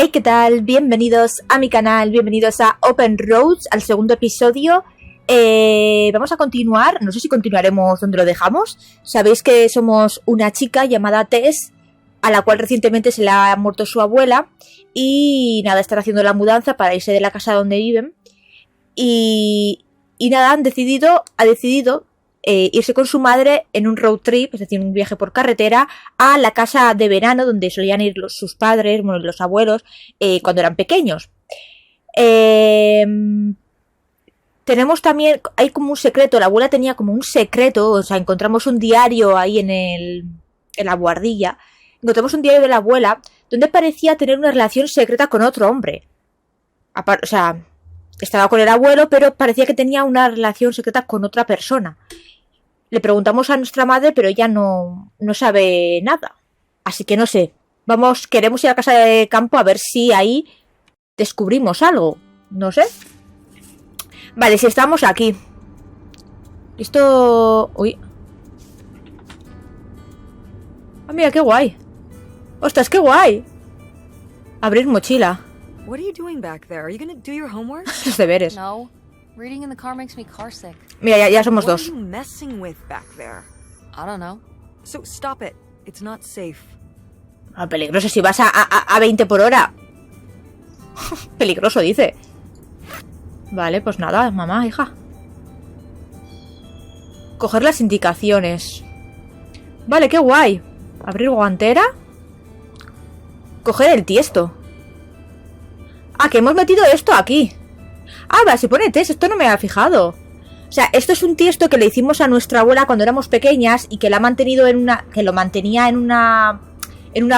Hey, ¿qué tal? Bienvenidos a mi canal, bienvenidos a Open Roads, al segundo episodio. Vamos a continuar, no sé si continuaremos donde lo dejamos. Sabéis que somos una chica llamada Tess, a la cual recientemente se le ha muerto su abuela. Y nada, están haciendo la mudanza para irse de la casa donde viven. Y nada, ha decidido irse con su madre en un road trip, es decir, un viaje por carretera, a la casa de verano donde solían ir sus padres, bueno, los abuelos, cuando eran pequeños. Tenemos también, hay como un secreto, la abuela tenía como un secreto, o sea, encontramos un diario ahí en la buhardilla, encontramos un diario de la abuela donde parecía tener una relación secreta con otro hombre. O sea, estaba con el abuelo, pero parecía que tenía una relación secreta con otra persona. Le preguntamos a nuestra madre, pero ella no sabe nada. Así que no sé. Queremos ir a casa de campo a ver si ahí descubrimos algo. No sé. Vale, si estamos aquí. Esto... Uy. Ah, mira, qué guay. ¡Ostras, qué guay! Abrir mochila. What are you doing back there? Are you gonna do your homework? Los deberes. No. Reading in the car makes me carsick. Mira, ya somos dos. What are you messing with back there? I don't know. So stop it. It's not safe. Ah, peligroso si vas a 20 por hora. Peligroso, dice. Vale, pues nada, mamá, hija. Coger las indicaciones. Vale, qué guay. Abrir guantera. Coger el tiesto. Ah, que hemos metido esto aquí. Ah, va, se pone Tess, esto no me había fijado. O sea, esto es un tiesto que le hicimos a nuestra abuela cuando éramos pequeñas y que la ha mantenido que lo mantenía en una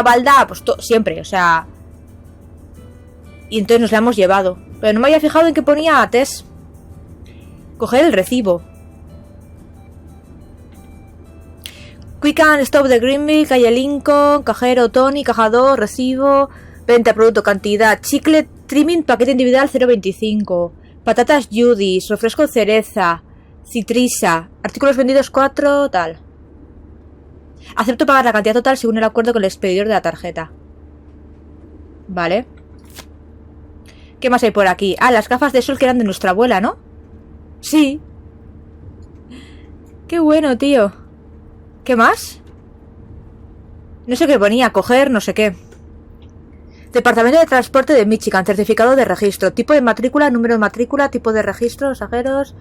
balda, pues siempre, o sea. Y entonces nos la hemos llevado. Pero no me había fijado en que ponía a Tess. Coger el recibo. Quick and Stop de Greenville, calle Lincoln, cajero Tony, cajador, recibo, venta, producto, cantidad, chicle, trimming, paquete individual 0,25, patatas Judy's, refresco cereza, citrisa, artículos vendidos 4, tal. Acepto pagar la cantidad total según el acuerdo con el expedidor de la tarjeta. Vale. ¿Qué más hay por aquí? Ah, las gafas de sol que eran de nuestra abuela, ¿no? Sí. Qué bueno, tío. ¿Qué más? No sé qué ponía, coger, no sé qué. Departamento de Transporte de Michigan, certificado de registro, tipo de matrícula, número de matrícula, tipo de registro, pasajeros,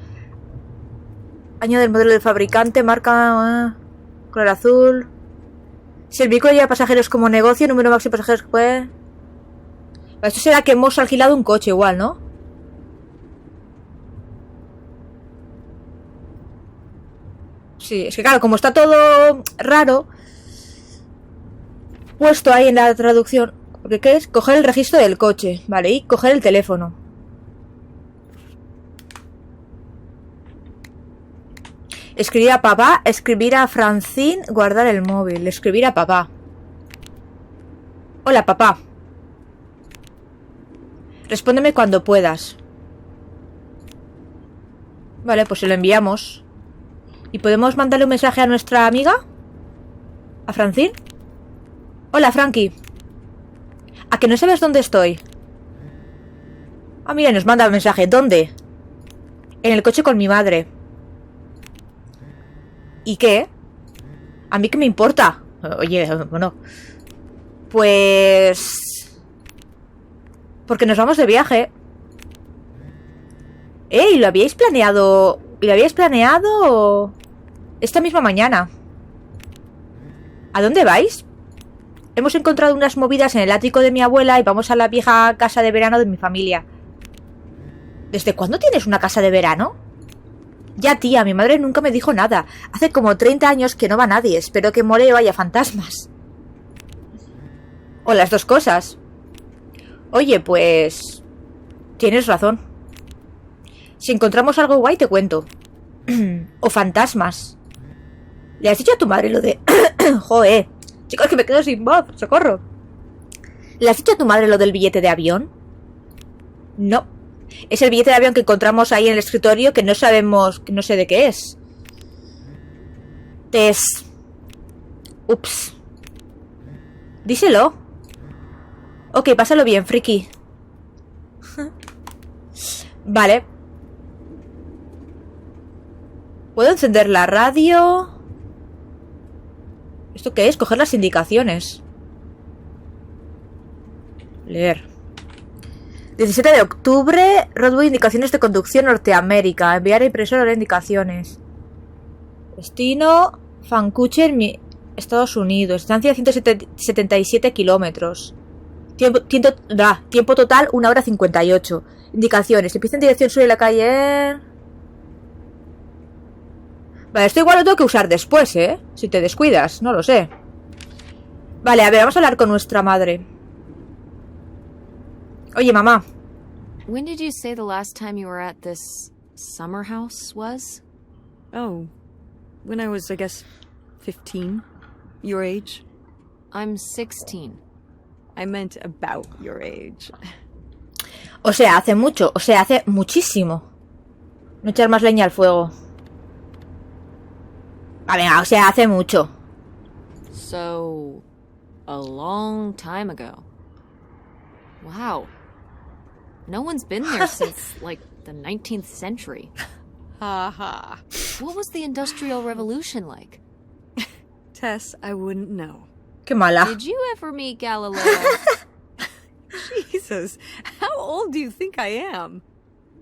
año del modelo del fabricante, marca, color azul. Si el vehículo lleva pasajeros como negocio, número máximo de pasajeros que puede... Esto será que hemos alquilado un coche igual, ¿no? Sí, es que claro, como está todo raro puesto ahí en la traducción. Porque ¿qué es? Coger el registro del coche, vale, y coger el teléfono. Escribir a papá, escribir a Francine, guardar el móvil, escribir a papá. Hola, papá. Respóndeme cuando puedas. Vale, pues se lo enviamos. ¿Y podemos mandarle un mensaje a nuestra amiga? ¿A Francine? Hola, Frankie. ¿A que no sabes dónde estoy? Ah, mira, nos manda un mensaje. ¿Dónde? En el coche con mi madre. ¿Y qué? ¿A mí qué me importa? Oye, bueno. Pues... porque nos vamos de viaje. ¡Ey! ¿Lo habíais planeado? ¿Lo habíais planeado esta misma mañana? ¿A dónde vais? Hemos encontrado unas movidas en el ático de mi abuela y vamos a la vieja casa de verano de mi familia. ¿Desde cuándo tienes una casa de verano? Ya, tía, mi madre nunca me dijo nada. Hace como 30 años que no va nadie. Espero que more vaya fantasmas. O las dos cosas. Oye, pues... tienes razón. Si encontramos algo guay te cuento. O fantasmas. ¿Le has dicho a tu madre lo de... Joder. Chicos, que me quedo sin voz. ¡Socorro! ¿Le has dicho a tu madre lo del billete de avión? No. Es el billete de avión que encontramos ahí en el escritorio que no sabemos... no sé de qué es. Tess. Ups. Díselo. Ok, pásalo bien, friki. Vale. ¿Puedo encender la radio? ¿Esto qué es? Coger las indicaciones. Leer. 17 de octubre. Roadway, indicaciones de conducción Norteamérica. Enviar a impresora de indicaciones. Destino Vancouver, Estados Unidos. Distancia 177 kilómetros. Tiempo total 1 hora 58. Indicaciones. Empieza en dirección sur de la calle. Vale, esto igual lo tengo que usar después, ¿eh? Si te descuidas, no lo sé. Vale, a ver, vamos a hablar con nuestra madre. Oye, mamá. When did you say the last time you were at this summer house was? Oh, when I was, I guess, 15. Your age. I'm 16. I meant about your age. O sea, hace mucho. O sea, hace muchísimo. No echar más leña al fuego. A ver, o sea, hace mucho. So, a long time ago. Wow. No one's been there since, like, the 19th century. Ha ha. What was the Industrial Revolution like? Tess, I wouldn't know. Qué mala. Did you ever meet Galileo? Jesus, how old do you think I am?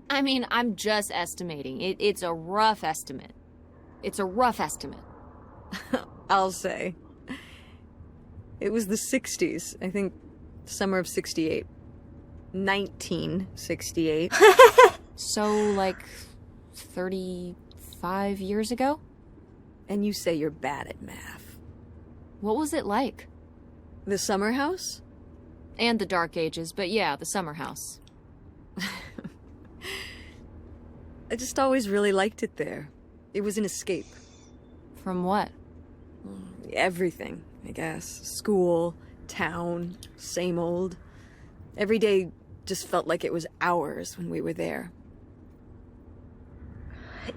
I mean, I'm just estimating. It's a rough estimate. It's a rough estimate. I'll say. It was the 60s, I think, summer of 68. 1968. So, like, 35 years ago? And you say you're bad at math. What was it like? The summer house? And the Dark Ages, but yeah, the summer house. I just always really liked it there. It was an escape. From what? Everything, I guess. School, town, same old. Every day just felt like it was hours when we were there.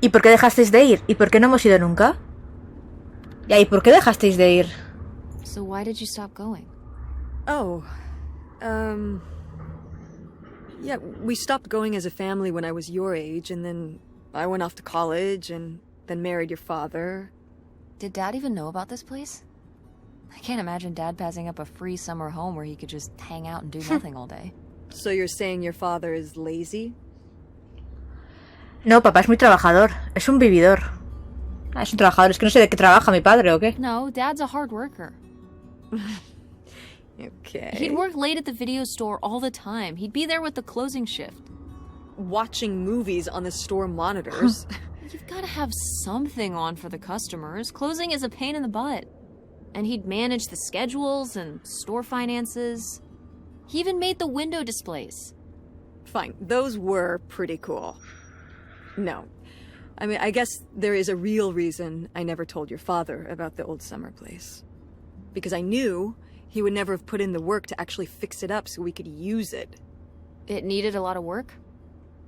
¿Y por qué dejasteis de ir? ¿Y por qué no hemos ido nunca? Ya, ¿y por qué dejasteis de ir? So why did you stop going? Oh, yeah, we stopped going as a family when I was your age, and then I went off to college, and then married your father. Did Dad even know about this place? I can't imagine Dad passing up a free summer home where he could just hang out and do nothing all day. So you're saying your father is lazy? No, papá es muy trabajador. Es un vividor. Ah, es un trabajador. Es que no sé de qué trabaja mi padre o qué. No, Dad's a hard worker. Okay. He'd work late at the video store all the time. He'd be there with the closing shift. Watching movies on the store monitors. You've got to have something on for the customers. Closing is a pain in the butt. And he'd manage the schedules and store finances. He even made the window displays. Fine, those were pretty cool. No. I mean, I guess there is a real reason I never told your father about the old summer place. Because I knew he would never have put in the work to actually fix it up so we could use it. It needed a lot of work?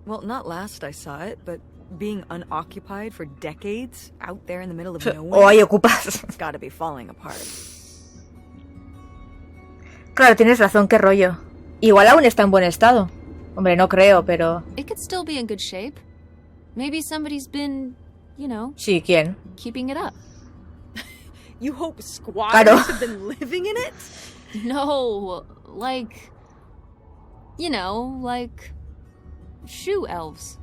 Well, not last I saw it, but being unoccupied for decades, out there in the middle of nowhere, O hay ocupados. it's gotta be falling apart. Claro, tienes razón, qué rollo. Igual aún está en buen estado. Hombre, no creo, pero... It could still be in good shape. Maybe somebody's been, you know, Sí, ¿quién? keeping it up. You hope squatters Claro. have been living in it? No, like, you know, like shoe elves.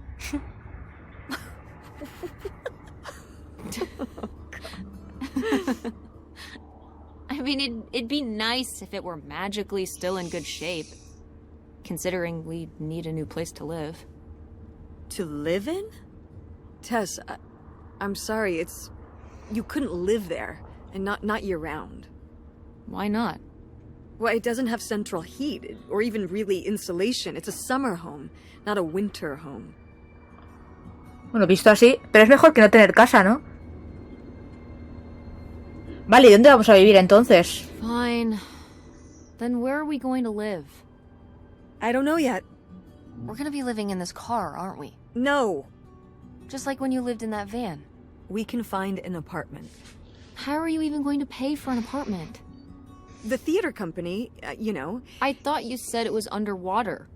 I mean, it'd be nice if it were magically still in good shape, considering we need a new place to live. To live in? Tess, I'm sorry, it's... You couldn't live there, and not year-round. Why not? Well, it doesn't have central heat, or even really insulation. It's a summer home, not a winter home. Bueno, visto así, pero es mejor que no tener casa, ¿no? Vale, ¿y dónde vamos a vivir entonces? Fine. Then where are we going to live? I don't know yet. We're gonna be living in this car, aren't we? No. Just like when you lived in that van. We can find an apartment. How are you even going to pay for an apartment? the theater company, you know. I thought you said it was underwater.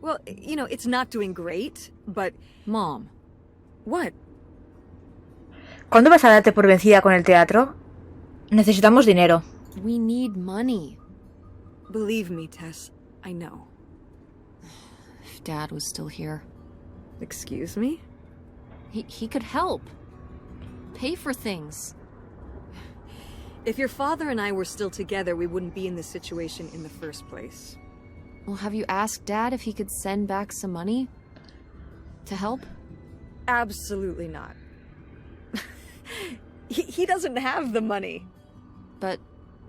Well, you know, it's not doing great, but... Mom. What? ¿Cuándo vas a darte por vencida con el teatro? Necesitamos dinero. We need money. Believe me, Tess, I know. If Dad was still here. Excuse me? He could help. Pay for things. If your father and I were still together, we wouldn't be in this situation in the first place. Well, have you asked Dad if he could send back some money? To help? Absolutely not. He doesn't have the money. But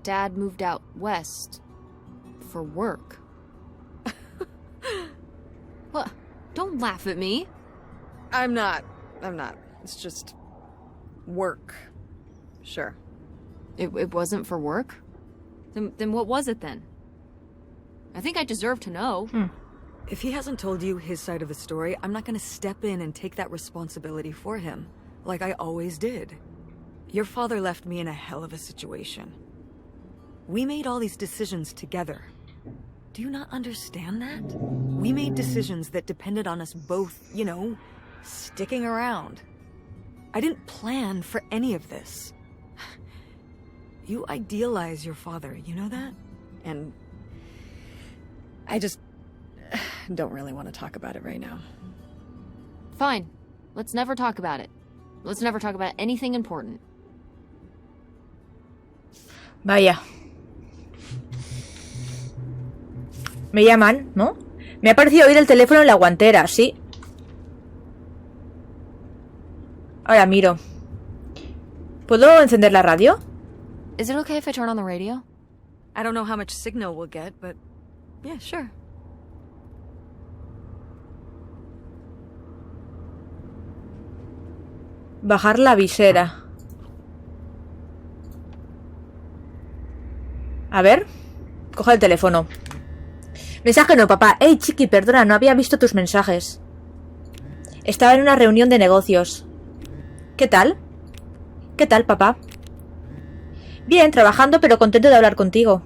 Dad moved out west. For work. What? Don't laugh at me. I'm not. It's just... work. Sure. It wasn't for work? Then what was it then? I think I deserve to know. If he hasn't told you his side of the story, I'm not gonna step in and take that responsibility for him, like I always did. Your father left me in a hell of a situation. We made all these decisions together. Do you not understand that? We made decisions that depended on us both, you know, sticking around. I didn't plan for any of this. You idealize your father, you know that? And I just don't really want to talk about it right now. Fine. Let's never talk about it. Let's never talk about anything important. Vaya. Me llaman, ¿no? Me ha parecido oír el teléfono en la guantera, sí. Ahora miro. ¿Puedo encender la radio? Is it okay if I turn on the radio? I don't know how much signal we'll get, but yeah, sure. Bajar la visera. A ver. Coge el teléfono. Mensaje no, papá. Hey, chiqui, perdona, no había visto tus mensajes. Estaba en una reunión de negocios. ¿Qué tal? ¿Qué tal, papá? Bien, trabajando, pero contento de hablar contigo.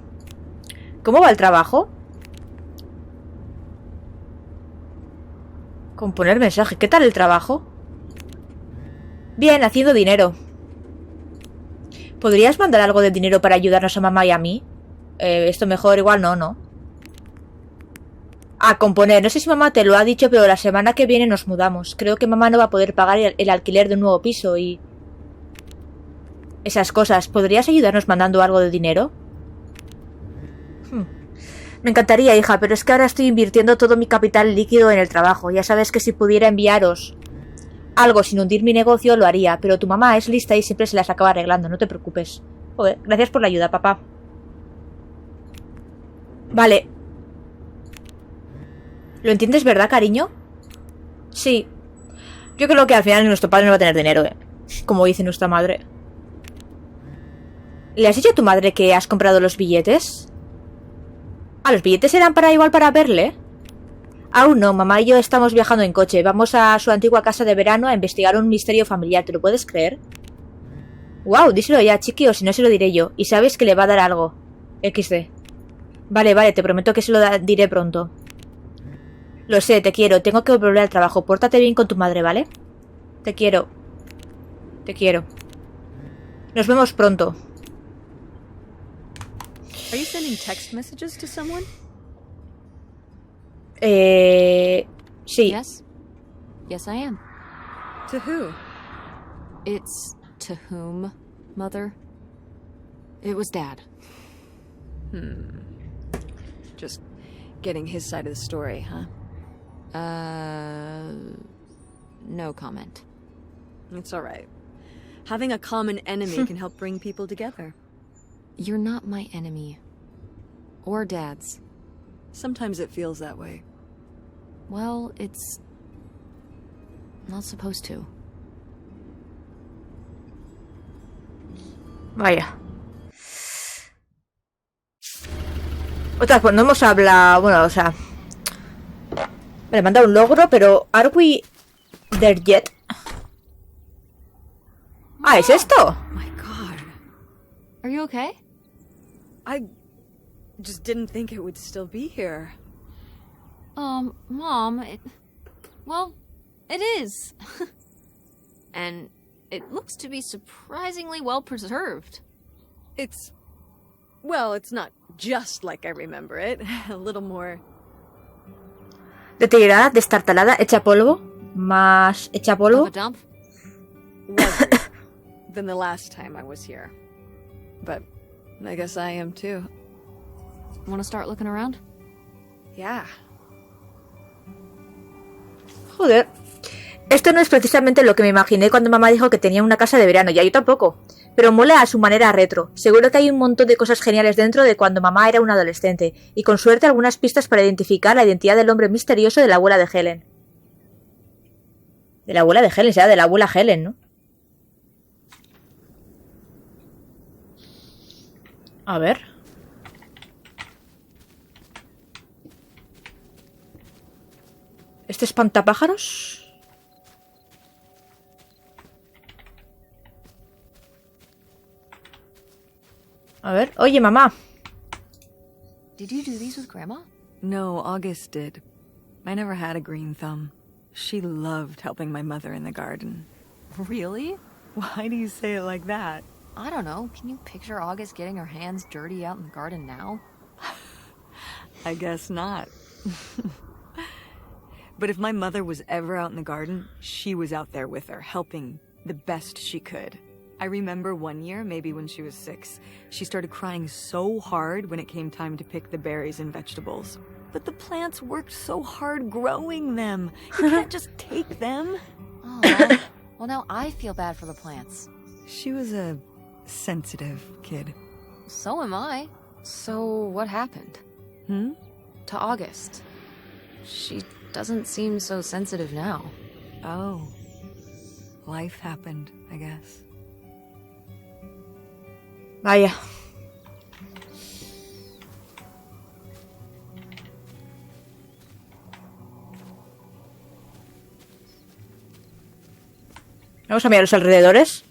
¿Cómo va el trabajo? Componer mensaje. ¿Qué tal el trabajo? Bien, haciendo dinero. ¿Podrías mandar algo de dinero para ayudarnos a mamá y a mí? Esto mejor, igual no. A componer. No sé si mamá te lo ha dicho, pero la semana que viene nos mudamos. Creo que mamá no va a poder pagar el alquiler de un nuevo piso y... esas cosas. ¿Podrías ayudarnos mandando algo de dinero? Me encantaría, hija, pero es que ahora estoy invirtiendo todo mi capital líquido en el trabajo. Ya sabes que si pudiera enviaros algo sin hundir mi negocio, lo haría. Pero tu mamá es lista y siempre se las acaba arreglando. No te preocupes. Joder, gracias por la ayuda, papá. Vale. ¿Lo entiendes, verdad, cariño? Sí. Yo creo que al final nuestro padre no va a tener dinero, como dice nuestra madre. ¿Le has dicho a tu madre que has comprado los billetes? Ah, ¿los billetes eran para verle? Aún no, mamá y yo estamos viajando en coche. Vamos a su antigua casa de verano a investigar un misterio familiar. ¿Te lo puedes creer? Wow, díselo ya, chiqui, o si no se lo diré yo. Y sabes que le va a dar algo. XD. Vale, te prometo que se lo diré pronto. Lo sé, te quiero. Tengo que volver al trabajo. Pórtate bien con tu madre, ¿vale? Te quiero. Te quiero. Nos vemos pronto. Are you sending text messages to someone? Sí. Yes? Yes, I am. To who? It's to whom, Mother? It was Dad. Just getting his side of the story, huh? No comment. It's all right. Having a common enemy can help bring people together. You're not my enemy. Or Dad's. Sometimes it feels that way. Well, it's not supposed to. Vaya. Otras, pues no hemos hablado... Bueno, o sea... Me he mandado un logro, pero... ¿Are we there yet? Ah, ¿es esto? My God. Are you okay? just didn't think it would still be here. Mom, well, it is. And it looks to be surprisingly well preserved. Well, it's not just like I remember it. A little more... Deteriorada, destartalada, hecha polvo. Más hecha Of polvo. a dump? worse than the last time I was here. But I guess I am too. Want to start looking around? Yeah. Joder. Esto no es precisamente lo que me imaginé cuando mamá dijo que tenía una casa de verano. Ya yo tampoco. Pero mola a su manera retro. Seguro que hay un montón de cosas geniales dentro de cuando mamá era una adolescente. Y con suerte algunas pistas para identificar la identidad del hombre misterioso de la abuela de Helen. De la abuela de Helen, o sea, de la abuela Helen, ¿no? A ver. ¿Este espantapájaros? A ver. Oye, mamá. Did you do these with Grandma? No, August did. I never had a green thumb. She loved helping my mother in the garden. Really? Why do you say it like that? I don't know. Can you picture August getting her hands dirty out in the garden now? I guess not. But if my mother was ever out in the garden, she was out there with her, helping the best she could. I remember one year, maybe when she was 6, she started crying so hard when it came time to pick the berries and vegetables. But the plants worked so hard growing them. You can't just take them. Oh, well, now I feel bad for the plants. She was a sensitive kid. So am I. So what happened? To August. She doesn't seem so sensitive now. Oh. Life happened, I guess. Vaya. Vamos a mirar los alrededores.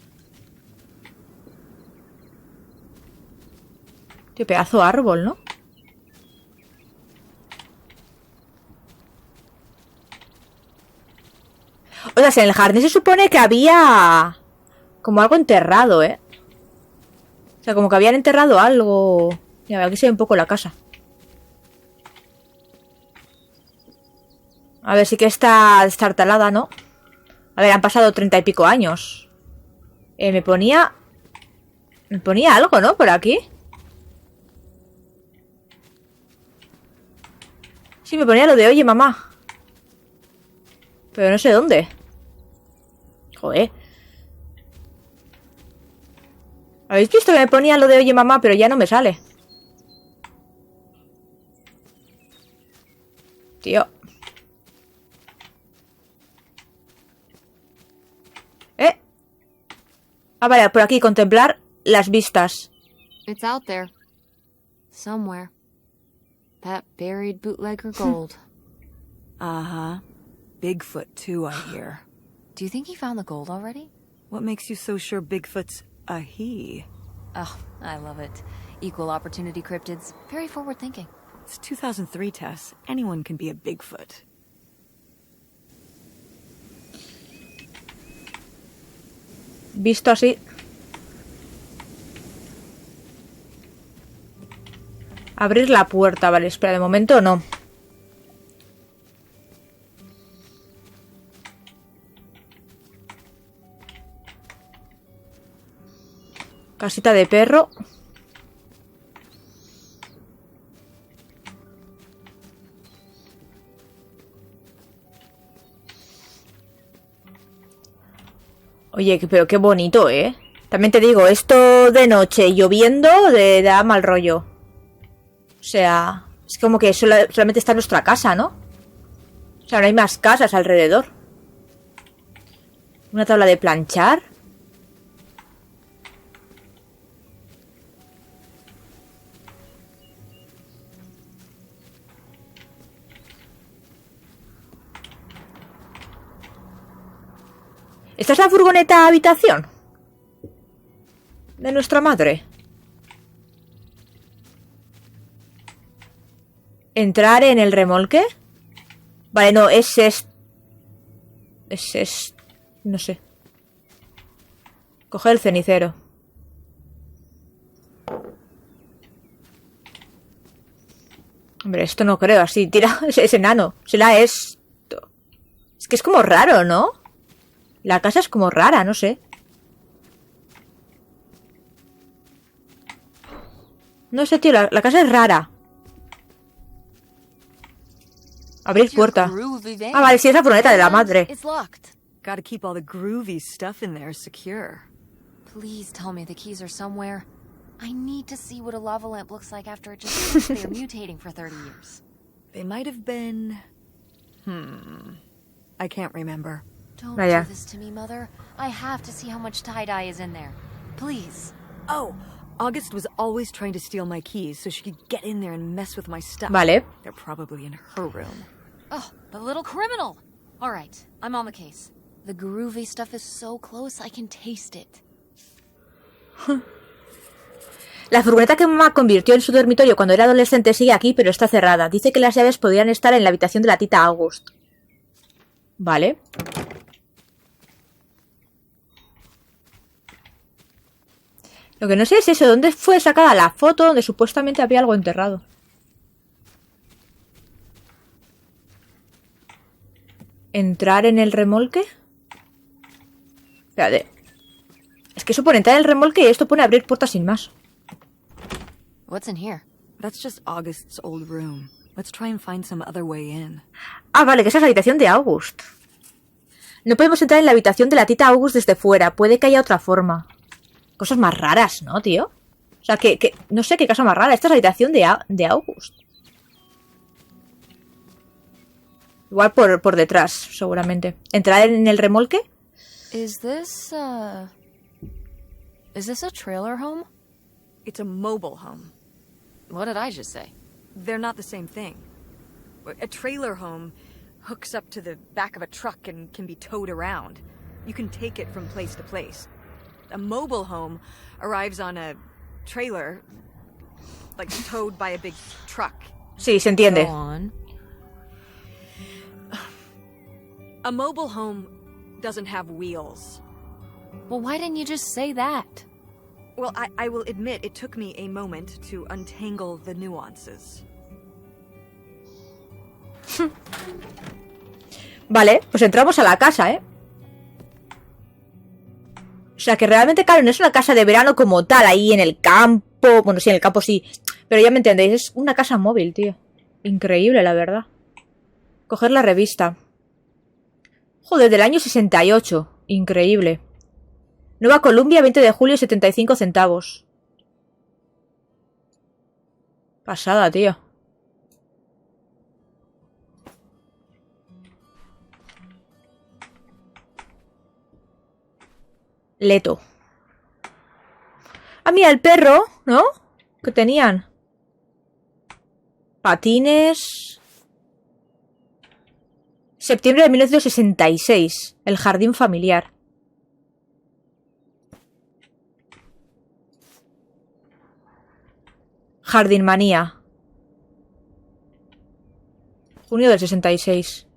Qué pedazo de árbol, ¿no? O sea, si en el jardín se supone que había como algo enterrado, ¿eh? O sea, como que habían enterrado algo. Mira, aquí se ve un poco la casa. A ver, sí que está destartalada, ¿no? A ver, han pasado 30 y pico años. Me ponía algo, ¿no? Por aquí. Sí, me ponía lo de oye, mamá. Pero no sé dónde. Joder. ¿Habéis visto que me ponía lo de oye, mamá? Pero ya no me sale. Tío. Ah, vale, por aquí, contemplar las vistas. It's out there. Somewhere. That buried bootlegger gold. Uh-huh. Bigfoot, too, I hear. Do you think he found the gold already? What makes you so sure Bigfoot's a he? Oh, I love it. Equal opportunity cryptids. Very forward thinking. It's 2003, Tess. Anyone can be a Bigfoot. Visto así. Abrir la puerta, vale, espera, de momento no. Casita de perro. Oye, pero qué bonito, ¿eh? También te digo, esto de noche lloviendo da mal rollo. O sea, es como que solamente está nuestra casa, ¿no? O sea, no hay más casas alrededor. Una tabla de planchar. ¿Esta es la furgoneta habitación? De nuestra madre. Entrar en el remolque. Vale, no, es no sé. Coger el cenicero. Hombre, esto no creo, así, tira, es enano. Será esto. Es que es como raro, ¿no? La casa es como rara, no sé. No sé, tío, la casa es rara. Abrir puerta. Ah, vale, sí, es la furgoneta de la madre. It's locked. Gotta keep all the groovy stuff in there secure. Please tell me the keys are somewhere. I need to see what a lava lamp looks like after it just sits there mutating for 30 years. They might have been... I can't remember. Don't Vaya. do this to me, Mother. I have to see how much tie-dye is in there. Please. Oh, August was always trying to steal my keys so she could get in there and mess with my stuff. Vale. They're probably in her room. Oh, the little criminal. All right, I'm on the case. The groovy stuff is so close, I can taste it. La furgoneta que mamá convirtió en su dormitorio cuando era adolescente sigue aquí, pero está cerrada. Dice que las llaves podrían estar en la habitación de la tita August. Vale. Lo que no sé es eso, ¿dónde fue sacada la foto donde supuestamente había algo enterrado? ¿Entrar en el remolque? Espérate. Es que eso pone entrar en el remolque y esto pone abrir puertas sin más. What's in here? That's just August's old room. Let's try and find some other way in. Ah, vale, que esa es la habitación de August. No podemos entrar en la habitación de la tita August desde fuera. Puede que haya otra forma. Cosas más raras, ¿no, tío? O sea, que no sé qué casa más rara. Esta es la habitación de August. Igual por detrás, seguramente. ¿Entrar en el remolque? Is this a trailer home? It's a mobile home. What did I just say? They're not the same thing. A trailer home hooks up to the back of a truck and can be towed around. You can take it from place to place. A mobile home arrives on a trailer, like towed by a big truck. Sí, se entiende. Go on. A mobile home doesn't have wheels. Well, why didn't you just say that? Well, I will admit it took me a moment to untangle the nuances. Vale, pues entramos a la casa, ¿eh? O sea, que realmente, claro, no es una casa de verano como tal, ahí en el campo. Bueno, sí, en el campo sí. Pero ya me entendéis, es una casa móvil, tío. Increíble, la verdad. Coger la revista. Joder, del año 68. Increíble. Nueva Columbia, 20 de julio, 75 centavos. Pasada, tío. Leto. Ah, mira, el perro, ¿no? Que tenían. Patines. Septiembre de 1966. El jardín familiar. Jardinmanía. Junio del 66.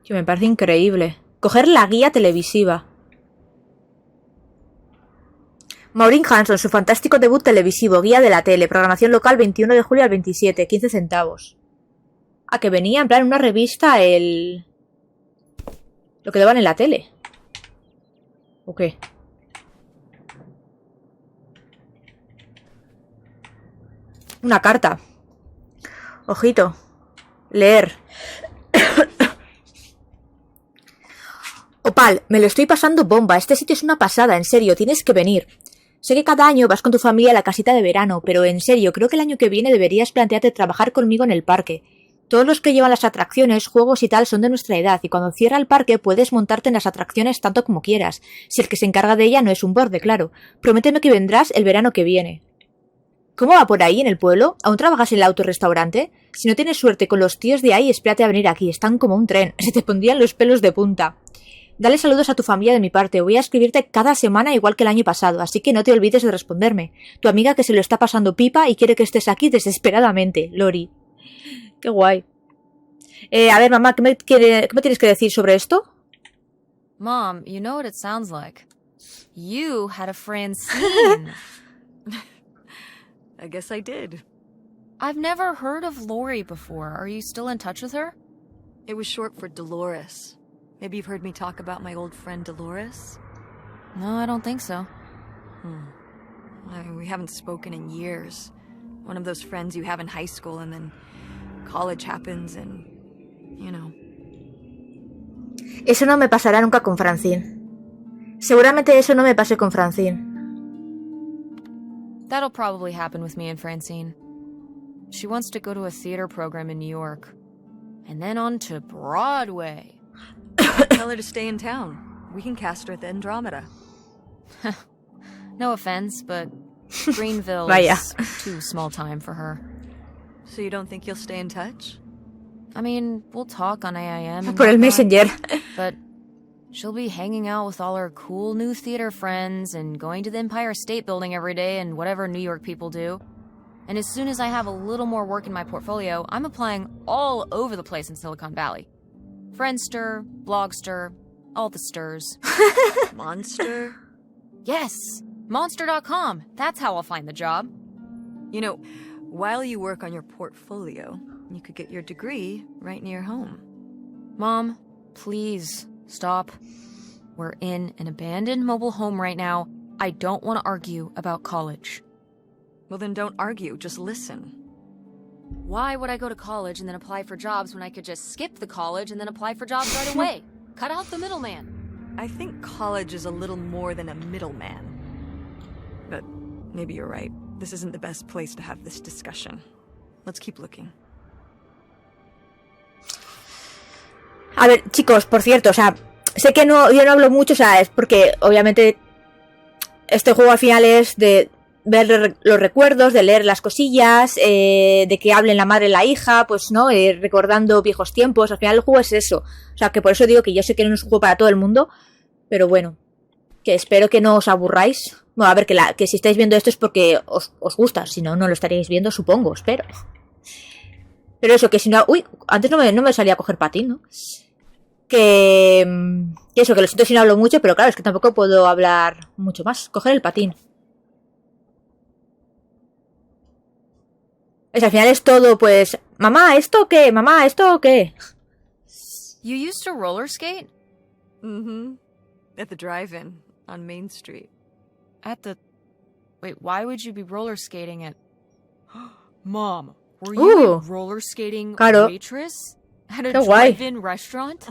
Que me parece increíble. Coger la guía televisiva. Maureen Hanson, su fantástico debut televisivo, guía de la tele, programación local 21 de julio al 27, 15 centavos. Ah, que venía en plan una revista lo que daban en la tele. ¿O qué? Una carta. Ojito. Leer. Opal, me lo estoy pasando bomba. Este sitio es una pasada, en serio, tienes que venir. Sé que cada año vas con tu familia a la casita de verano, pero en serio, creo que el año que viene deberías plantearte trabajar conmigo en el parque. Todos los que llevan las atracciones, juegos y tal son de nuestra edad, y cuando cierra el parque puedes montarte en las atracciones tanto como quieras, si el que se encarga de ella no es un borde, claro. Prométeme que vendrás el verano que viene. ¿Cómo va por ahí en el pueblo? ¿Aún trabajas en el autorrestaurante? Si no tienes suerte con los tíos de ahí, espérate a venir aquí, están como un tren, se te pondrían los pelos de punta. Dale saludos a tu familia de mi parte. Voy a escribirte cada semana igual que el año pasado, así que no te olvides de responderme. Tu amiga que se lo está pasando pipa y quiere que estés aquí desesperadamente, Lori. Qué guay. A ver, mamá, ¿qué me tienes que decir sobre esto? Mom, you know what it sounds like. You had a Francine. I guess I did. I've never heard of Lori before. Are you still in touch with her? It was short for Dolores. Maybe you've heard me talk about my old friend Dolores? No, I don't think so. I mean, we haven't spoken in years. One of those friends you have in high school and then college happens and, you know. Eso no me pasará nunca con Francine. Seguramente eso no me pase con Francine. That'll probably happen with me and Francine. She wants to go to a theater program in New York. And then on to Broadway. Tell her to stay in town. We can cast her at the Andromeda. No offense, but Greenville Vaya. is too small time for her. So you don't think you'll stay in touch? I mean, we'll talk on AIM and Por el whatnot, Messenger. but she'll be hanging out with all her cool new theater friends and going to the Empire State Building every day and whatever New York people do. And as soon as I have a little more work in my portfolio, I'm applying all over the place in Silicon Valley. Friendster, Blogster, all the stirs. Monster? Yes, Monster.com. That's how I'll find the job. You know, while you work on your portfolio, you could get your degree right near home. Mom, please, stop. We're in an abandoned mobile home right now. I don't want to argue about college. Well, then don't argue, just listen. Why would I go to college and then apply for jobs when I could just skip the college and then apply for jobs right away? Cut out the middleman. I think college is a little more than a middleman. But maybe you're right. This isn't the best place to have this discussion. Let's keep looking. A ver, chicos, por cierto, o sea, sé que yo no hablo mucho, o sea, es porque obviamente este juego al final es de ver los recuerdos, de leer las cosillas, de que hablen la madre y la hija, pues no, recordando viejos tiempos. Al final el juego es eso, o sea, que por eso digo que yo sé que no es un juego para todo el mundo, pero bueno, que espero que no os aburráis. Bueno, a ver, que si estáis viendo esto es porque os gusta, si no, no lo estaríais viendo, supongo, espero. Pero eso, que si no... Uy, antes no me salía a coger patín, ¿no? Que eso, que lo siento si no hablo mucho, pero claro, es que tampoco puedo hablar mucho más. Coger el patín. Al final es todo, pues... Mamá, ¿esto o qué? Mamá, ¿esto o qué? You used to roller skate? Mm-hmm. At the drive-in on Main Street. At the... Wait, why would you be roller skating at... Mom, were you Ooh. a roller skating Claro. waitress? At a Qué guay. drive-in restaurant?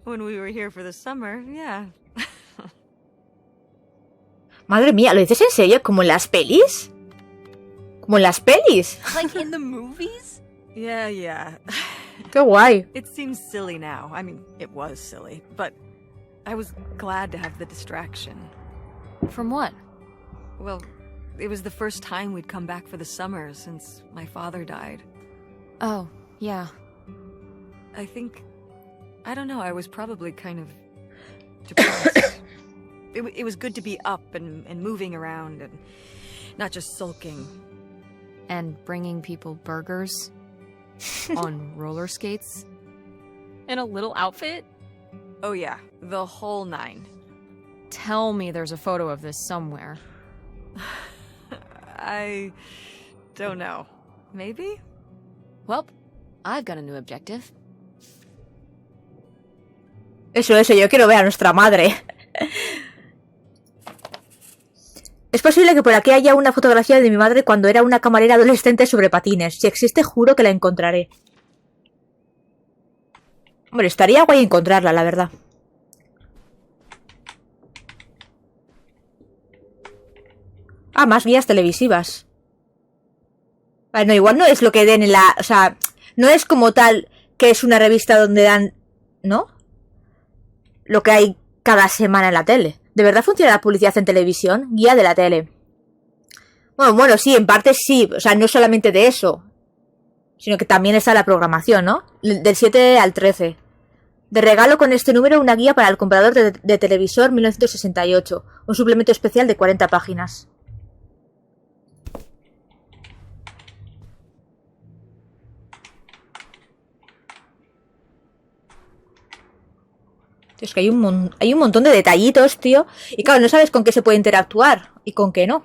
When we were here for the summer, yeah. Madre mía, ¿lo dices en serio? ¿Como en las pelis? ¿Como en las pelis? Like in the movies? Yeah. Qué guay. It seems silly now. I mean, it was silly, but I was glad to have the distraction. From what? Well, it was the first time we'd come back for the summer since my father died. Oh, yeah. I don't know, I was probably kind of depressed. It was good to be up and moving around and not just sulking. And bringing people burgers on roller skates? In a little outfit? Oh yeah, the whole 9. Tell me there's a photo of this somewhere. I don't know. Maybe? Well, I've got a new objective. Eso, yo quiero ver a nuestra madre. Es posible que por aquí haya una fotografía de mi madre cuando era una camarera adolescente sobre patines. Si existe, juro que la encontraré. Hombre, estaría guay encontrarla, la verdad. Ah, más guías televisivas. Vale, no, igual no es lo que den en la... O sea, no es como tal que es una revista donde dan... ¿No? Lo que hay cada semana en la tele. ¿De verdad funciona la publicidad en televisión? Guía de la tele. Bueno, sí, en parte sí. O sea, no solamente de eso. Sino que también está la programación, ¿no? Del 7 al 13. De regalo con este número una guía para el comprador de televisor 1968. Un suplemento especial de 40 páginas. Es que hay un montón de detallitos, tío. Y claro, no sabes con qué se puede interactuar y con qué no.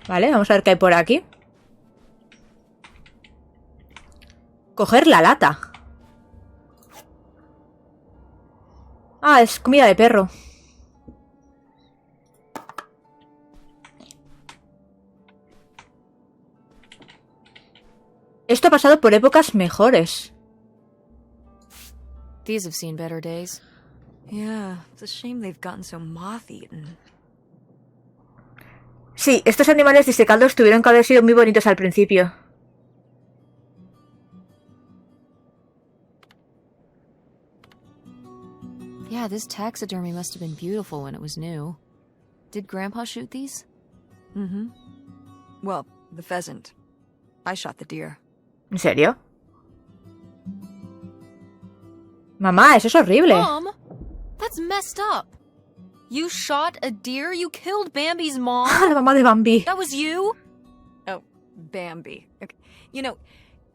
Vale, vamos a ver qué hay por aquí. Coger la lata. Ah, es comida de perro. Esto ha pasado por épocas mejores. These have seen better days. Yeah, it's a shame they've gotten so moth-eaten. Sí, estos animales disecados tuvieron que haber sido muy bonitos al principio. Yeah, this taxidermy must have been beautiful when it was new. Did Grandpa shoot these? Mm-hmm. Well, the pheasant. I shot the deer. ¿En serio? Mamá, eso es horrible. Mom, that's messed up. You shot a deer? You killed Bambi's mom? La mamá de Bambi. That was you? Oh, Bambi. Okay. You know,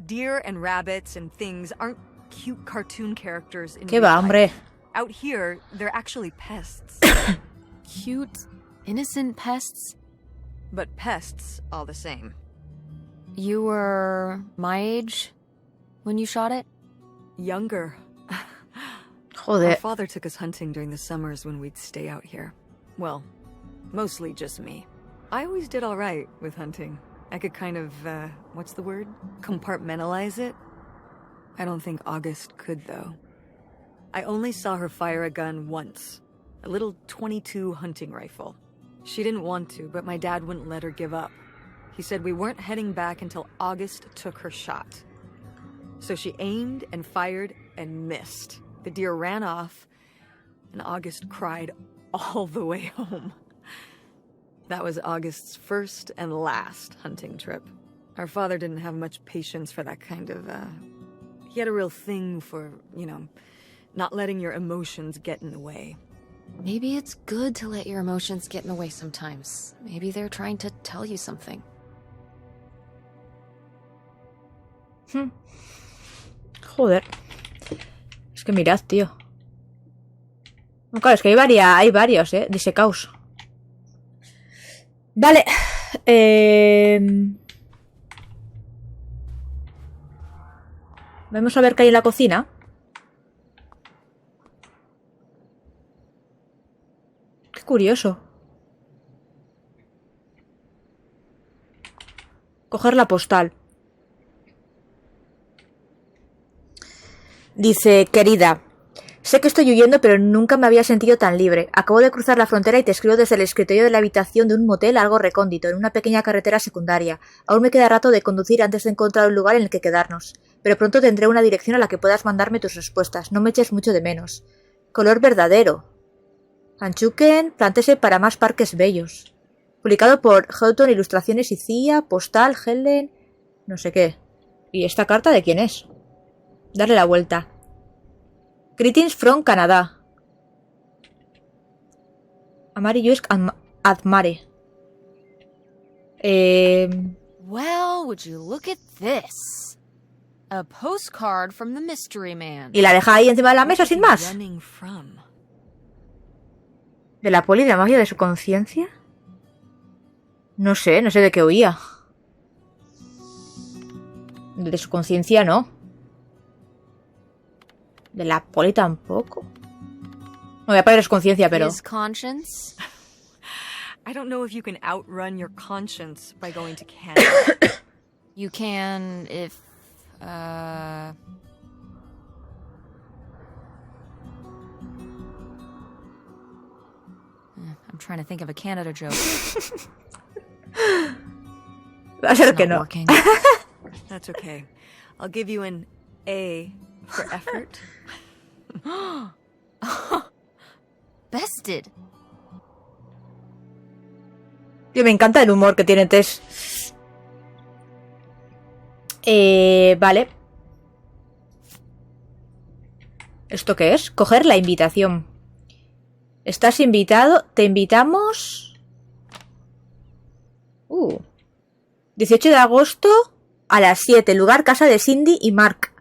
deer and rabbits and things aren't cute cartoon characters in ¿Qué real va, life. hombre? Out here, they're actually pests. Cute, innocent pests? But pests all the same. You were my age when you shot it? Younger. Our Joder. father took us hunting during the summers when we'd stay out here. Well, mostly just me. I always did all right with hunting. I could kind of, what's the word? Compartmentalize it? I don't think August could, though. I only saw her fire a gun once. A little .22 hunting rifle. She didn't want to, but my dad wouldn't let her give up. He said we weren't heading back until August took her shot. So she aimed and fired and missed. The deer ran off, and August cried all the way home. That was August's first and last hunting trip. Our father didn't have much patience for that kind of, he had a real thing for, you know, not letting your emotions get in the way. Maybe it's good to let your emotions get in the way sometimes. Maybe they're trying to tell you something. Joder. Es que mirad, tío. No, claro, es que hay varios, disecaos. Vale. Vamos a ver qué hay en la cocina. Qué curioso. Coger la postal. Dice, querida, sé que estoy huyendo, pero nunca me había sentido tan libre. Acabo de cruzar la frontera y te escribo desde el escritorio de la habitación de un motel algo recóndito, en una pequeña carretera secundaria. Aún me queda rato de conducir antes de encontrar un lugar en el que quedarnos. Pero pronto tendré una dirección a la que puedas mandarme tus respuestas. No me eches mucho de menos. Color verdadero. Anchuken, plántese para más parques bellos. Publicado por Houghton Ilustraciones y CIA, postal, Helen... no sé qué. ¿Y esta carta de quién es? Darle la vuelta. Greetings from Canadá. Amari Yusk Admare. Well, would you look at this? A postcard from the mystery man. Y la deja ahí encima de la mesa sin más. ¿De la poli de la magia de su conciencia? No sé de qué oía. De su conciencia no. De la poli tampoco. No voy a poner su conciencia, pero... His conscience? I don't know if you can outrun your conscience by going to Canada. You can if... I'm trying to think of a Canada joke. Va a ser que no. That's okay. I'll give you an A for effort. Bested. Tío, me encanta el humor que tiene Tess. Vale. ¿Esto qué es? Coger la invitación. Estás invitado. Te invitamos. 18 de agosto a las 7. Lugar, casa de Cindy y Mark.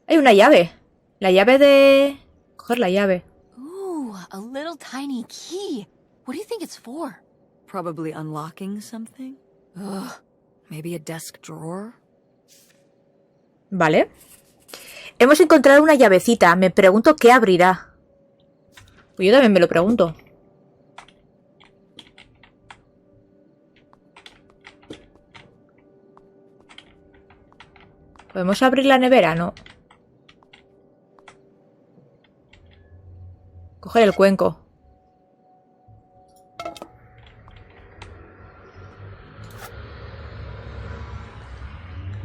Hay una llave. La llave de... Coger la llave. Ooh, a little tiny key. What do you think it's for? Probably unlocking something. Ugh, maybe a desk drawer? Vale. Hemos encontrado una llavecita. Me pregunto qué abrirá. Pues yo también me lo pregunto. ¿Podemos abrir la nevera? No. Coger el cuenco.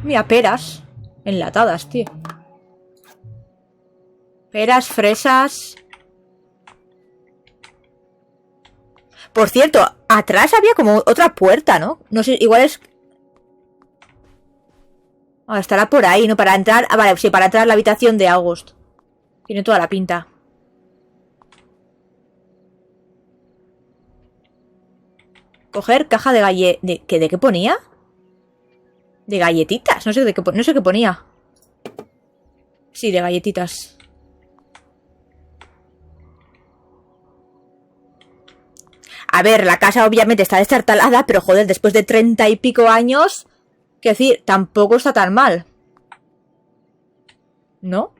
Mira, peras. Enlatadas, tío. Peras, fresas. Por cierto, atrás había como otra puerta, ¿no? No sé, igual es... Ah, estará por ahí, ¿no? Para entrar... Ah, vale, sí, para entrar a la habitación de August. Tiene toda la pinta. Coger caja de ¿De qué ponía? De galletitas. No sé qué ponía. Sí, de galletitas. A ver, la casa obviamente está destartalada, pero joder, después de 30 y pico años... Quiero decir, tampoco está tan mal. ¿No?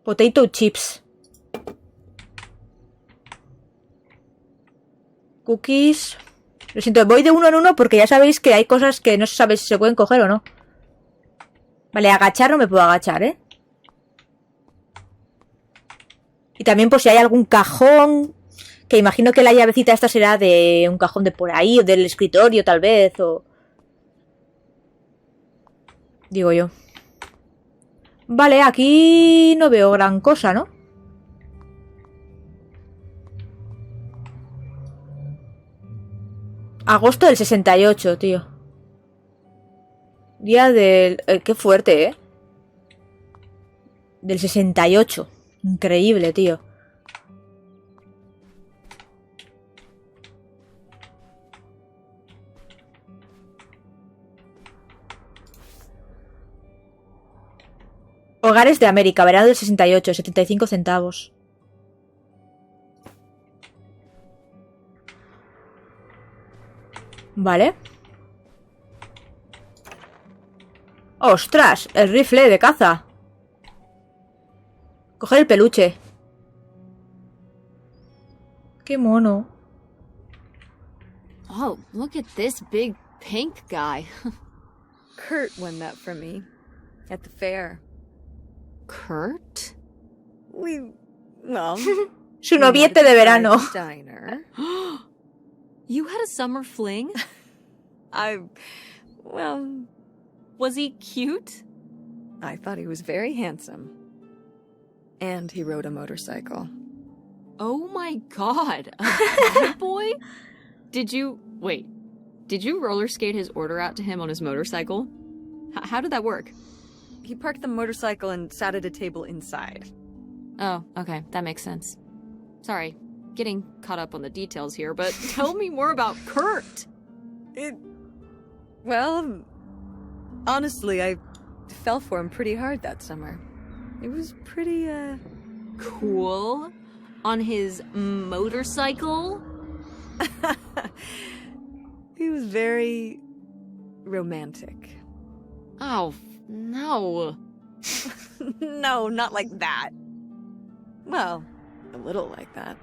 Potato chips. Cookies. Lo siento, voy de uno en uno porque ya sabéis que hay cosas que no se sabe si se pueden coger o no. Vale, agachar no me puedo agachar, ¿eh? Y también por si hay algún cajón... Que imagino que la llavecita esta será de un cajón de por ahí, o del escritorio tal vez, o... Digo yo. Vale, aquí no veo gran cosa, ¿no? Agosto del 68, tío. Día del... qué fuerte, ¿eh? Del 68. Increíble, tío. Hogares de América, verano del 68, 75 centavos. Vale. ¡Ostras! El rifle de caza. Coger el peluche. ¡Qué mono! Oh, look at this big pink guy. Kurt won that from me at the fair. Kurt? Well, Su noviete de verano. Diner. You had a summer fling? Well, Was he cute? I thought he was very handsome. And he rode a motorcycle. Oh my god, a bad boy? Did you roller skate his order out to him on his motorcycle? How did that work? He parked the motorcycle and sat at a table inside. Oh, okay, that makes sense. Sorry, getting caught up on the details here, but tell me more about Kurt. Well, honestly, I fell for him pretty hard that summer. It was pretty, Cool. On his motorcycle? He was very romantic. Oh, no. No, not like that. Well, a little like that.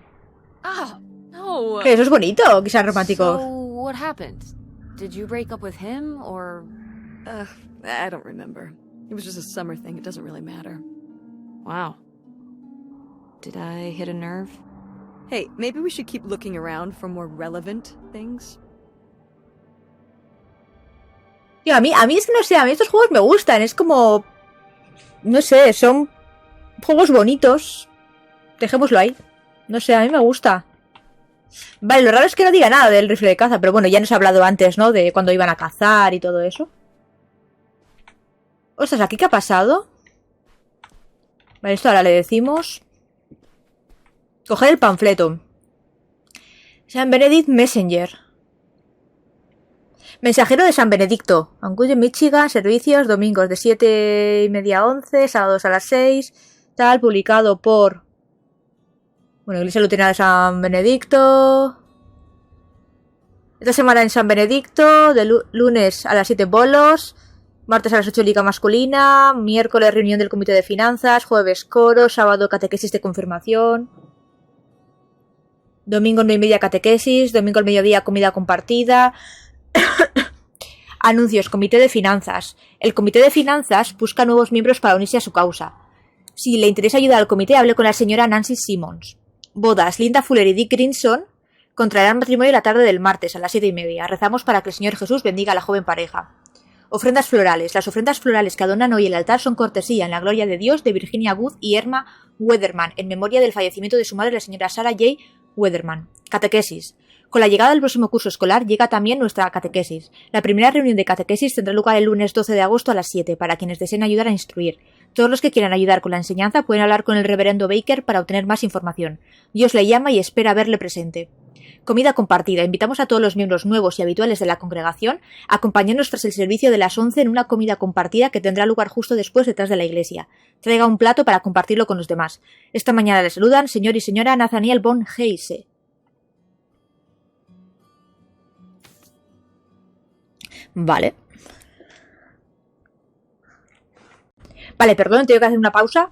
Oh, no. Que eso es bonito, que sea romántico. So, what happened? Did you break up with him, or...? I don't remember. It was just a summer thing. It doesn't really matter. Wow. Did I hit a nerve? Hey, maybe we should keep looking around for more relevant things. Tío, a mí es que no sé, a mí estos juegos me gustan, es como... No sé, son juegos bonitos. Dejémoslo ahí. No sé, a mí me gusta. Vale, lo raro es que no diga nada del rifle de caza, pero bueno, ya nos ha hablado antes, ¿no? De cuando iban a cazar y todo eso. Ostras, ¿aquí qué ha pasado? Vale, esto ahora le decimos. Coger el panfleto. San Benedict Messenger. Mensajero de San Benedicto. Anchorage, Michigan, servicios, domingos de 7:30 a 11, sábados a las 6. Tal, publicado por... Bueno, Iglesia Luterana de San Benedicto. Esta semana en San Benedicto, de lunes a las 7 bolos, martes a las 8 liga masculina, miércoles reunión del comité de finanzas, jueves coro, sábado catequesis de confirmación, domingo 9:30 catequesis, domingo al mediodía comida compartida. Anuncios, comité de finanzas. El comité de finanzas busca nuevos miembros para unirse a su causa. Si le interesa ayudar al comité, hable con la señora Nancy Simmons. Bodas, Linda Fuller y Dick Grinson contraerán matrimonio la tarde del martes a las 7:30. Rezamos para que el Señor Jesús bendiga a la joven pareja. Ofrendas florales. Las ofrendas florales que adornan hoy el altar son cortesía en la gloria de Dios de Virginia Wood y Irma Weatherman, en memoria del fallecimiento de su madre, la señora Sarah J. Weatherman. Catequesis. Con la llegada del próximo curso escolar llega también nuestra catequesis. La primera reunión de catequesis tendrá lugar el lunes 12 de agosto a las 7, para quienes deseen ayudar a instruir. Todos los que quieran ayudar con la enseñanza pueden hablar con el reverendo Baker para obtener más información. Dios le llama y espera verle presente. Comida compartida. Invitamos a todos los miembros nuevos y habituales de la congregación a acompañarnos tras el servicio de las 11 en una comida compartida que tendrá lugar justo después detrás de la iglesia. Traiga un plato para compartirlo con los demás. Esta mañana le saludan señor y señora Nathaniel von Heise. Vale. Vale, perdón, tengo que hacer una pausa.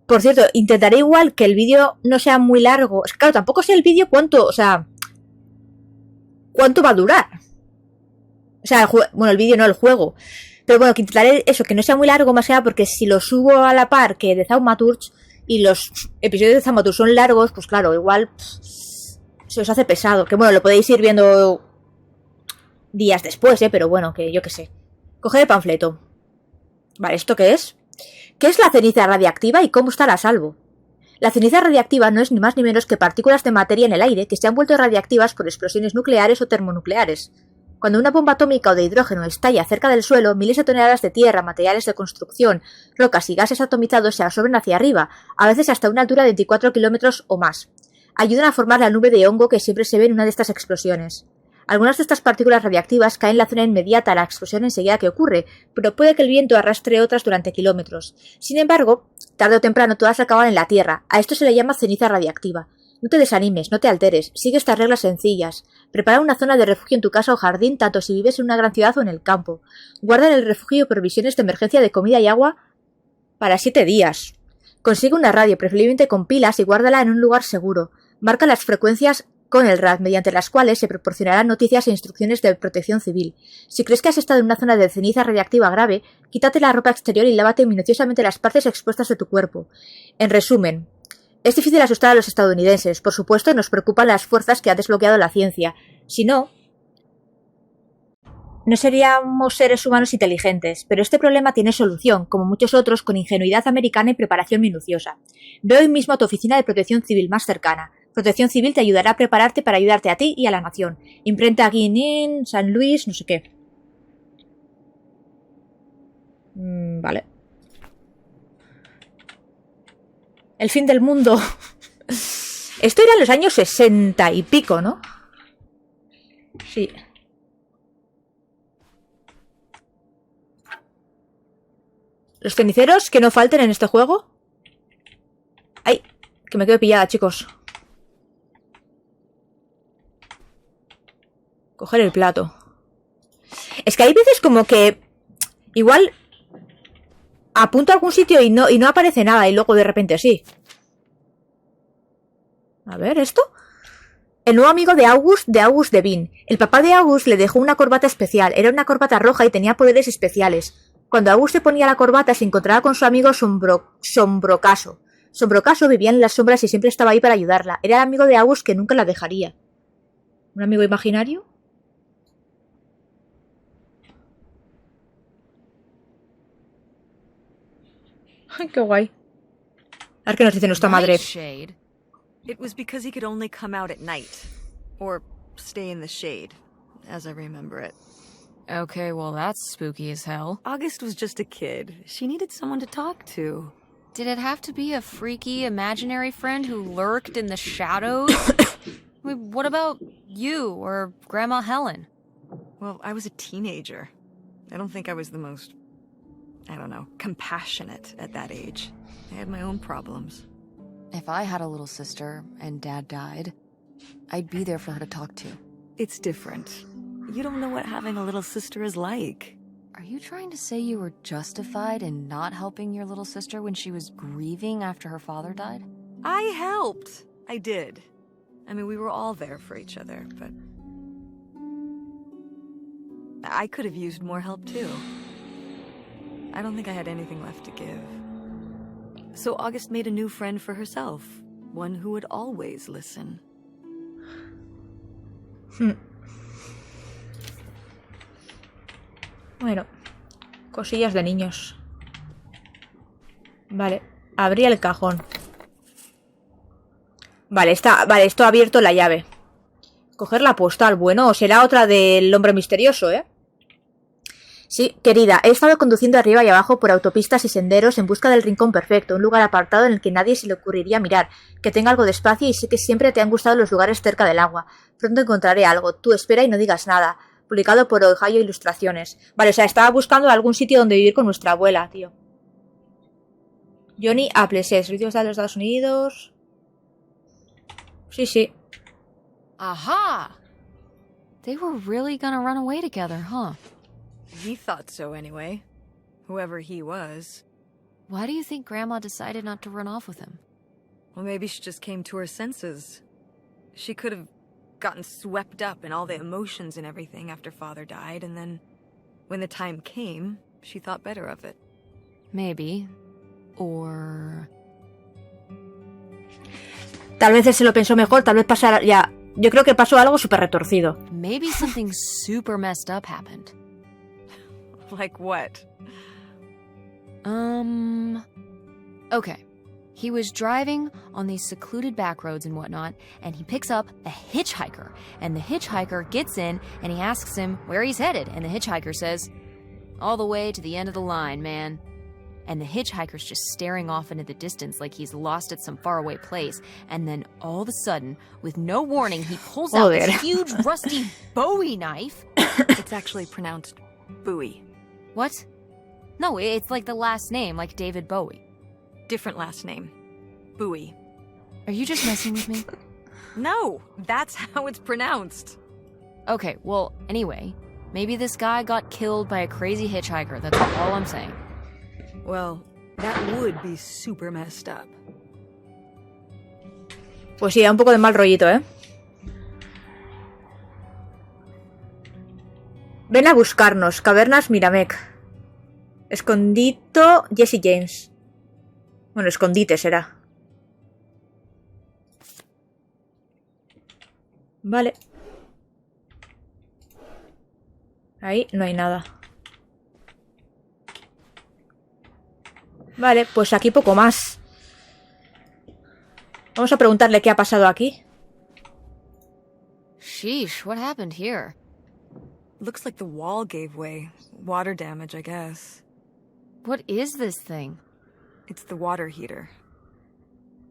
Por cierto, intentaré igual que el vídeo no sea muy largo. Es que, claro, tampoco sé el vídeo cuánto va a durar. O sea, el vídeo no, el juego. Pero bueno, que intentaré eso, que no sea muy largo, más que nada porque si lo subo a la par que de Thaumaturge y los episodios de Thaumaturge son largos, pues claro, igual se os hace pesado. Que bueno, lo podéis ir viendo días después, pero bueno, que yo qué sé. Coger el panfleto. Vale, ¿esto qué es? ¿Qué es la ceniza radiactiva y cómo estar a salvo? La ceniza radiactiva no es ni más ni menos que partículas de materia en el aire que se han vuelto radiactivas por explosiones nucleares o termonucleares. Cuando una bomba atómica o de hidrógeno estalla cerca del suelo, miles de toneladas de tierra, materiales de construcción, rocas y gases atomizados se absorben hacia arriba, a veces hasta una altura de 24 kilómetros o más. Ayudan a formar la nube de hongo que siempre se ve en una de estas explosiones. Algunas de estas partículas radiactivas caen en la zona inmediata a la explosión enseguida que ocurre, pero puede que el viento arrastre otras durante kilómetros. Sin embargo, tarde o temprano todas acaban en la Tierra. A esto se le llama ceniza radiactiva. No te desanimes, no te alteres, sigue estas reglas sencillas. Prepara una zona de refugio en tu casa o jardín, tanto si vives en una gran ciudad o en el campo. Guarda en el refugio provisiones de emergencia de comida y agua para 7 días. Consigue una radio, preferiblemente con pilas, y guárdala en un lugar seguro. Marca las frecuencias con el RAD, mediante las cuales se proporcionarán noticias e instrucciones de protección civil. Si crees que has estado en una zona de ceniza radiactiva grave, quítate la ropa exterior y lávate minuciosamente las partes expuestas de tu cuerpo. En resumen, es difícil asustar a los estadounidenses. Por supuesto, nos preocupan las fuerzas que ha desbloqueado la ciencia. Si no, no seríamos seres humanos inteligentes, pero este problema tiene solución, como muchos otros, con ingenuidad americana y preparación minuciosa. Ve hoy mismo a tu oficina de protección civil más cercana. Protección Civil te ayudará a prepararte para ayudarte a ti y a la nación. Imprenta Guinín, San Luis, no sé qué. Vale. El fin del mundo. Esto era en los años 60 y pico, ¿no? Sí. Los ceniceros que no falten en este juego. ¡Ay! Que me quedo pillada, chicos. Coger el plato. Es que hay veces como que igual apunto a algún sitio y no aparece nada y luego de repente sí. A ver, ¿esto? El nuevo amigo de August Devine. El papá de August le dejó una corbata especial. Era una corbata roja y tenía poderes especiales. Cuando August se ponía la corbata se encontraba con su amigo Sombrocaso. Sombrocaso vivía en las sombras y siempre estaba ahí para ayudarla. Era el amigo de August que nunca la dejaría. ¿Un amigo imaginario? Ay, qué guay. A ver qué nos dice nuestra madre. It was because he could only come out at night. Or stay in the shade, as I remember it. Okay, well that's spooky as hell. August was just a kid. She needed someone to talk to. Did it have to be a freaky imaginary friend who lurked in the shadows? I mean, what about you or Grandma Helen? Well, I was a teenager. I don't think I was the most, compassionate at that age. I had my own problems. If I had a little sister and Dad died, I'd be there for her to talk to. It's different. You don't know what having a little sister is like. Are you trying to say you were justified in not helping your little sister when she was grieving after her father died? I helped. I did. I mean, we were all there for each other, but I could have used more help too. I don't think I had anything left to give. So August made a new friend for herself, one who would always listen. Bueno, cosillas de niños. Vale, abrí el cajón. Vale, esto ha abierto la llave. Coger la postal, bueno, será otra del hombre misterioso, ¿eh? Sí, querida, he estado conduciendo arriba y abajo por autopistas y senderos en busca del rincón perfecto, un lugar apartado en el que nadie se le ocurriría mirar, que tenga algo de espacio y sé que siempre te han gustado los lugares cerca del agua. Pronto encontraré algo, tú espera y no digas nada. Publicado por Ohio Ilustraciones. Vale, o sea, estaba buscando algún sitio donde vivir con nuestra abuela, tío. Johnny Applesee, servicios de los Estados Unidos. Sí. Aha! They were really gonna run away together, huh? He thought so anyway. Whoever he was. Why do you think Grandma decided not to run off with him? Well, maybe she just came to her senses. She could have gotten swept up in all the emotions and everything after Father died, and then, when the time came, she thought better of it. Maybe. Or... Tal vez él se lo pensó mejor, tal vez pasara... Ya, yo creo que pasó algo súper retorcido. Maybe something super messed up happened. Like what? Okay. He was driving on these secluded back roads and whatnot, and he picks up a hitchhiker. And the hitchhiker gets in, and he asks him where he's headed. And the hitchhiker says, all the way to the end of the line, man. And the hitchhiker's just staring off into the distance like he's lost at some faraway place. And then all of a sudden, with no warning, he pulls out this huge rusty Bowie knife. It's actually pronounced Bowie. What? No, it's like the last name, like David Bowie. Different last name. Bowie. Are you just messing with me? No, that's how it's pronounced. Okay, well, anyway, maybe this guy got killed by a crazy hitchhiker. That's all I'm saying. Well, that would be super messed up. Pues sí, da un poco de mal rollito, ¿eh? Ven a buscarnos, Cavernas Miramec. Escondito Jesse James. Bueno, escondite será. Vale. Ahí no hay nada. Vale, pues aquí poco más. Vamos a preguntarle qué ha pasado aquí. Sheesh, what happened here? Looks like the wall gave way. Water damage, I guess. What is this thing? It's the water heater.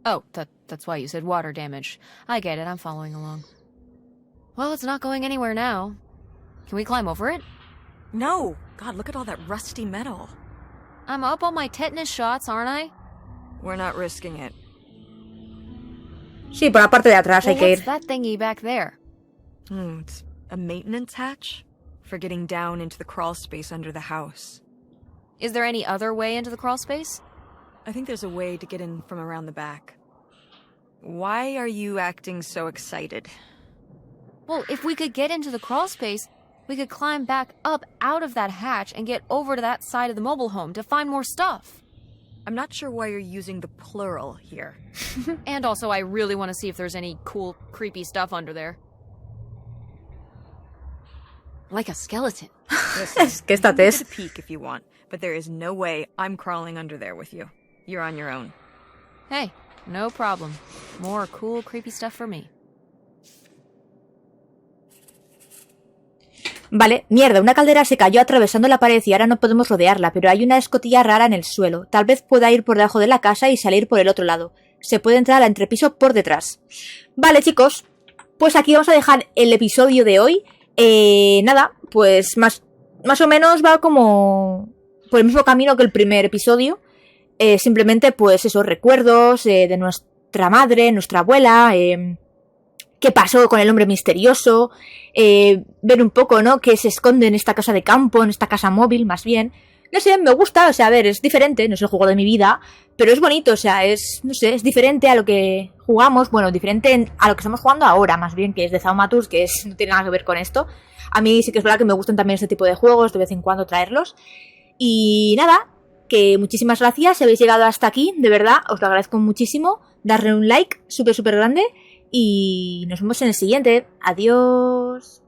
Oh, that's why you said water damage. I get it, I'm following along. Well, it's not going anywhere now. Can we climb over it? No! God, look at all that rusty metal. I'm up on my tetanus shots, aren't I? We're not risking it. Sí, por la parte de atrás hay que ir. What's that thingy back there? It's a maintenance hatch for getting down into the crawl space under the house. Is there any other way into the crawl space? I think there's a way to get in from around the back. Why are you acting so excited? Well, if we could get into the crawl space, we could climb back up out of that hatch and get over to that side of the mobile home to find more stuff. I'm not sure why you're using the plural here. And also, I really want to see if there's any cool, creepy stuff under there. Like a skeleton. Listen, ¿Qué está, Tess? Get a peek if you want, but there is no way I'm crawling under there with you. You're on your own. Hey, no problem. More cool, creepy stuff for me. Vale, mierda, una caldera se cayó atravesando la pared y ahora no podemos rodearla, pero hay una escotilla rara en el suelo. Tal vez pueda ir por debajo de la casa y salir por el otro lado. Se puede entrar al entrepiso por detrás. Vale, chicos, pues aquí vamos a dejar el episodio de hoy. Nada, pues más o menos va como por el mismo camino que el primer episodio. Simplemente, pues esos recuerdos de nuestra madre, nuestra abuela, qué pasó con el hombre misterioso, ver un poco, ¿no?, qué se esconde en esta casa de campo, en esta casa móvil, más bien. No sé, me gusta, o sea, a ver, es diferente, no es el juego de mi vida, pero es bonito, o sea, no sé, es diferente a lo que jugamos, bueno, diferente a lo que estamos jugando ahora, más bien, que es de Zaumatus, que no tiene nada que ver con esto. A mí sí que es verdad que me gustan también este tipo de juegos, de vez en cuando traerlos. Y nada, que muchísimas gracias si habéis llegado hasta aquí, de verdad, os lo agradezco muchísimo. Darle un like súper grande y nos vemos en el siguiente. Adiós.